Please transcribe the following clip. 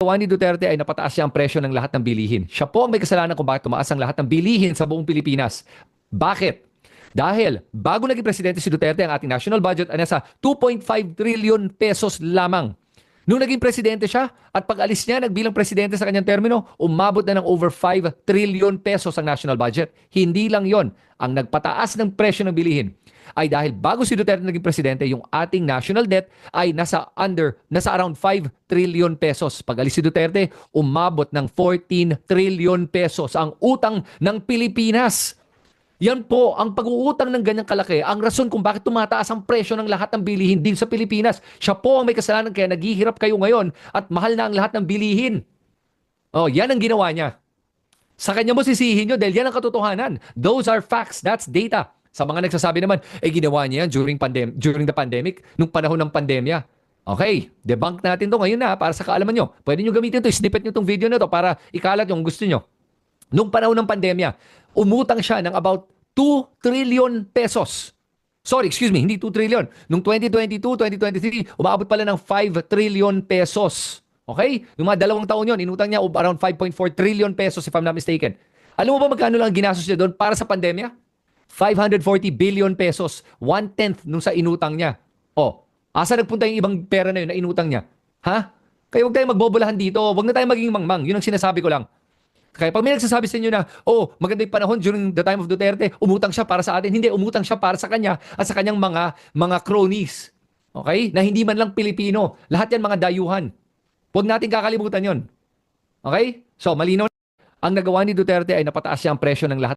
Gawa ni Duterte ay napataas siya ang presyo ng lahat ng bilihin. Siya po ang may kasalanan kung bakit tumaas ang lahat ng bilihin sa buong Pilipinas. Bakit? Dahil bago naging presidente si Duterte, ang ating national budget ay nasa 2.5 trillion pesos lamang. Nung naging presidente siya at pag-alis niya nagbilang presidente sa kanyang termino, umabot na ng over 5 trillion pesos ang national budget. Hindi lang yon ang nagpataas ng presyo ng bilihin ay dahil bago si Duterte naging presidente, yung ating national debt ay nasa around 5 trillion pesos. Pag-alis si Duterte, umabot ng 14 trillion pesos ang utang ng Pilipinas. Yan po, ang pag-uutang ng ganyang kalaki, ang rason kung bakit tumataas ang presyo ng lahat ng bilihin din sa Pilipinas. Siya po ang may kasalanan kaya naghihirap kayo ngayon at mahal na ang lahat ng bilihin. Oh, yan ang ginawa niya. Sa kanya mo sisihin nyo dahil yan ang katotohanan. Those are facts. That's data. Sa mga nagsasabi naman, ginawa niya yan during the pandemic, nung panahon ng pandemya. Okay, debunk natin to ngayon na para sa kaalaman nyo. Pwede nyo gamitin to, snippet nyo tong video na to para ikalat yung gusto nyo. Nung panahon ng pandemya, umutang siya ng about 2 trillion pesos. Sorry, excuse me, hindi 2 trillion. Nung 2022, 2023, umabot pala ng 5 trillion pesos. Okay? Yung mga 2 taon yun, inutang niya around 5.4 trillion pesos if I'm not mistaken. Alam mo ba magkano lang ginastos niya doon para sa pandemya? 540 billion pesos. 1/10 nung sa inutang niya. Oh, asa nagpunta yung ibang pera na yun na inutang niya? Ha? Kaya huwag tayong magbobolahan dito. Huwag na tayong maging mangmang. Yun ang sinasabi ko lang. Kaya pag may nagsasabi sa inyo na, maganda yung panahon during the time of Duterte, umutang siya para sa atin. Hindi, umutang siya para sa kanya at sa kanyang mga cronies. Okay? Na hindi man lang Pilipino. Lahat yan mga dayuhan. Huwag natin kakalimutan yon. Okay? So, malinaw. Ang nagawa ni Duterte ay napataas siya ang presyo ng lahat